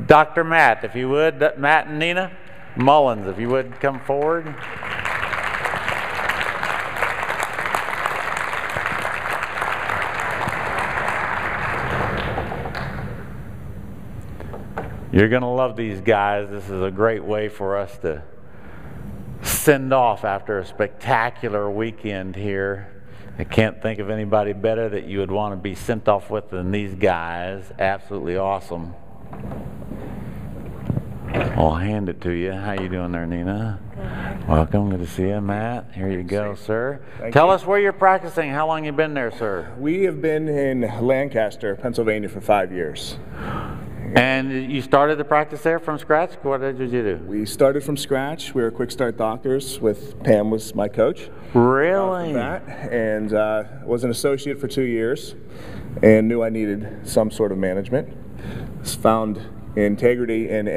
Dr. Matt, if you would, Matt and Nina Mullins, if you would come forward. You're going to love these guys. This is a great way for us to send off after a spectacular weekend here. I can't think of anybody better that you would want to be sent off with than these guys. Absolutely awesome. I'll hand it to you. How you doing there, Nina? Welcome. Good to see you, Matt. Here you go, sir. Tell us where you're practicing. How long you been there, sir? We have been in Lancaster, Pennsylvania for 5 years. And you started the practice there from scratch? What did you do? We started from scratch. We were quick start doctors. With Pam was my coach. Really? And was an associate for 2 years and knew I needed some sort of management. Found integrity in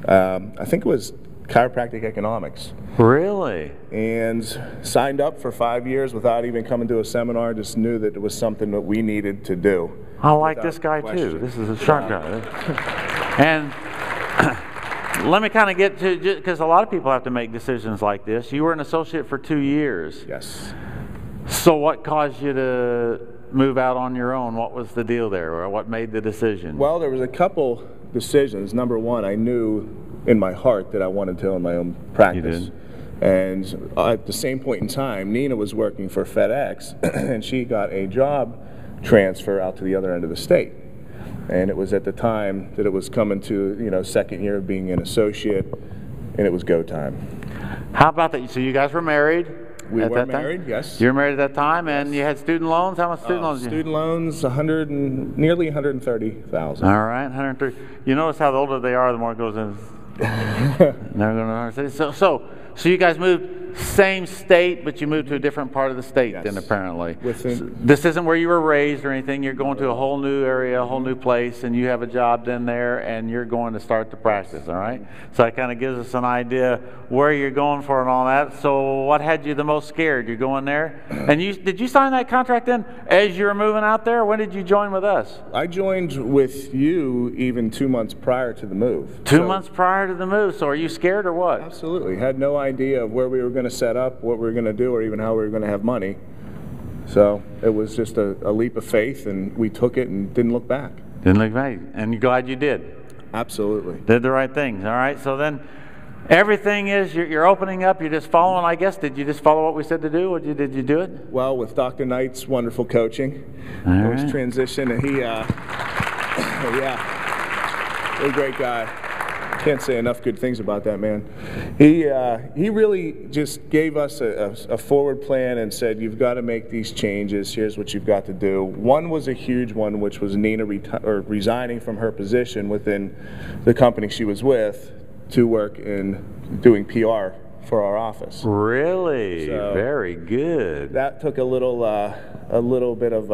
I think it was chiropractic economics. Really? And signed up for 5 years without even coming to a seminar. Just knew that it was something that we needed to do. I like this guy too. This is a sharp guy. And let me kind of get to, because a lot of people have to make decisions like this. You were an associate for 2 years. Yes. So what caused you to move out on your own? What was the deal there, or what made the decision? Well, there was a couple decisions. Number one, I knew in my heart that I wanted to own my own practice. You did. And at the same point in time, Nina was working for FedEx, and she got a job transfer out to the other end of the state. And it was at the time that it was coming to, second year of being an associate, and it was go time. How about that? So you guys were married? We were married, yes. You were married at that time, and you had student loans? How much student loans? Student loans, nearly 130,000. All right, 130. You notice how the older they are, the more it goes in. Never going to so you guys moved same state, but you moved to a different part of the state. Yes. Then apparently. This isn't where you were raised or anything. You're going to a whole new area, a whole new place, and you have a job in there, and you're going to start the practice. All right. So that kind of gives us an idea where you're going for and all that. So what had you the most scared? You're going there, and did you sign that contract then as you were moving out there? When did you join with us? I joined with you even 2 months prior to the move. 2 months prior to the move. So are you scared or what? Absolutely. Had no idea of where we were going to set up, what we were going to do, or even how we were going to have money. So it was just a leap of faith, and we took it and didn't look back. Didn't look back. And you're glad you did? Absolutely. Did the right things. All right. So then everything is, you're opening up, you're just following, I guess. Did you just follow what we said to do, or did you do it? Well, with Dr. Knight's wonderful coaching, it was transition, and he, yeah, what a great guy. Can't say enough good things about that man. He really just gave us a forward plan and said, you've got to make these changes. Here's what you've got to do. One was a huge one, which was Nina resigning from her position within the company she was with to work in doing PR for our office. Really? So very good. That took a little bit of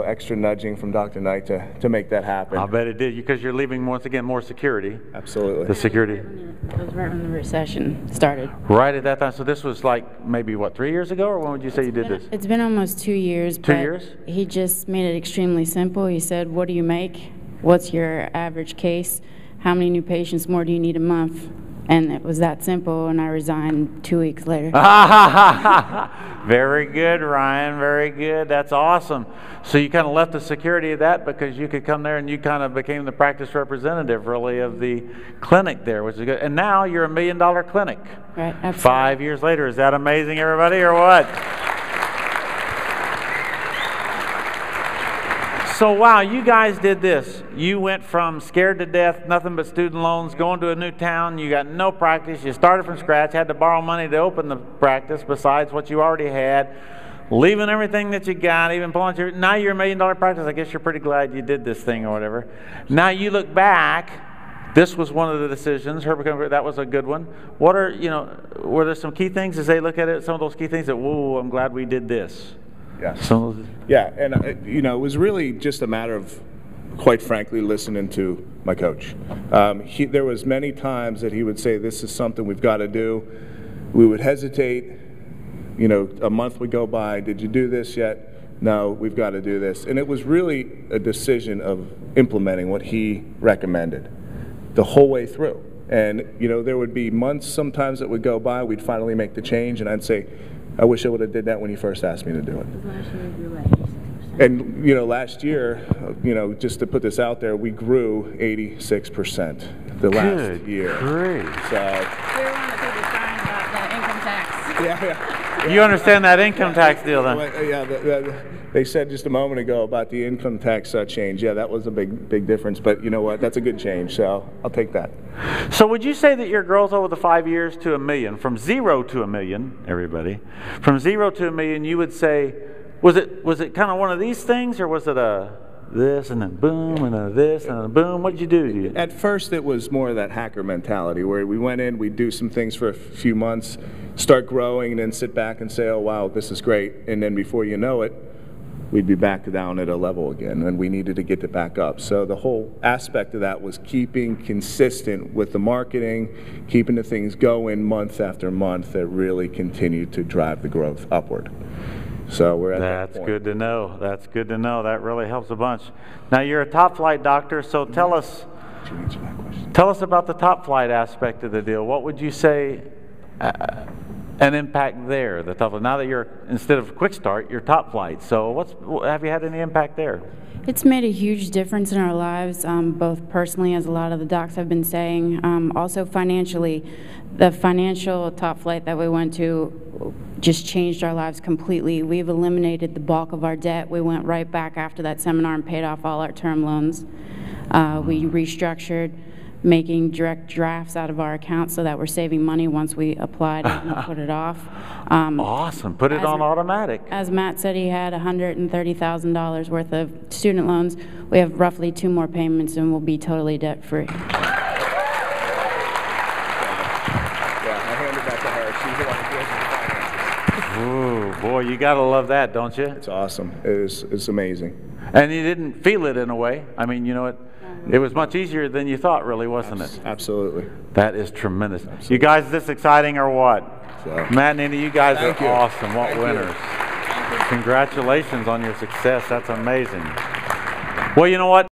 extra nudging from Dr. Knight to make that happen. I'll bet it did, because you're leaving, once again, more security. Absolutely. The security. It was right when the recession started. Right at that time. So this was like maybe, what, 3 years ago, or when would you say you did this? It's been almost 2 years. 2 years? He just made it extremely simple. He said, what do you make? What's your average case? How many new patients more do you need a month? And it was that simple, and I resigned 2 weeks later. Very good, Ryan. Very good. That's awesome. So you kind of left the security of that because you could come there and you kind of became the practice representative, really, of the clinic there, which is good. And now you're $1 million clinic. Right, absolutely. 5 years later. Is that amazing, everybody, or what? So, wow, you guys did this. You went from scared to death, nothing but student loans, going to a new town. You got no practice. You started from scratch, had to borrow money to open the practice besides what you already had, leaving everything that you got, even pulling your, now you're $1 million practice. I guess you're pretty glad you did this thing or whatever. Now you look back, this was one of the decisions. That was a good one. What are, were there some key things as they look at it, some of those key things that, whoa, I'm glad we did this? Yes. Yeah, and it was really just a matter of, quite frankly, listening to my coach. There was many times that he would say, this is something we've got to do. We would hesitate. A month would go by. Did you do this yet? No, we've got to do this. And it was really a decision of implementing what he recommended the whole way through. And there would be months sometimes that would go by, we'd finally make the change, and I'd say, I wish I would have did that when you first asked me to do it. And last year, just to put this out there, we grew 86% the last year. Great. So we were one of the people crying about that income tax. Yeah. You understand that income tax deal then? Yeah, they said just a moment ago about the income tax change. Yeah, that was a big difference. But you know what? That's a good change, so I'll take that. So would you say that your growth over the 5 years to $1 million, from 0 to $1 million, everybody, from 0 to $1 million, you would say, was it kind of one of these things, or was it a this and then boom and then this and then boom? What did you do? At first, it was more of that hacker mentality where we went in, we'd do some things for a few months, start growing, and then sit back and say, oh, wow, this is great. And then before you know it, we'd be back down at a level again, and we needed to get it back up. So the whole aspect of that was keeping consistent with the marketing, keeping the things going month after month that really continued to drive the growth upward. So we're at that point. That's good to know. That's good to know. That really helps a bunch. Now, you're a top flight doctor, so tell us about the top flight aspect of the deal. What would you say an impact there? The top, now that you're, instead of quick start, you're top flight. So have you had any impact there? It's made a huge difference in our lives, both personally, as a lot of the docs have been saying, also financially. The financial top flight that we went to just changed our lives completely. We've eliminated the bulk of our debt. We went right back after that seminar and paid off all our term loans. We restructured, making direct drafts out of our account so that we're saving money once we applied it and put it off. Awesome. Put it on automatic. As Matt said, he had $130,000 worth of student loans. We have roughly 2 more payments and we'll be totally debt-free. Ooh, boy, you gotta love that, don't you? It's awesome. It's amazing. And you didn't feel it in a way. I mean, it was much easier than you thought, really, wasn't it? Absolutely. That is tremendous. Absolutely. You guys this exciting or what? So, Matt and Andy, you guys are awesome. What winners. Congratulations on your success. That's amazing. Well, you know what?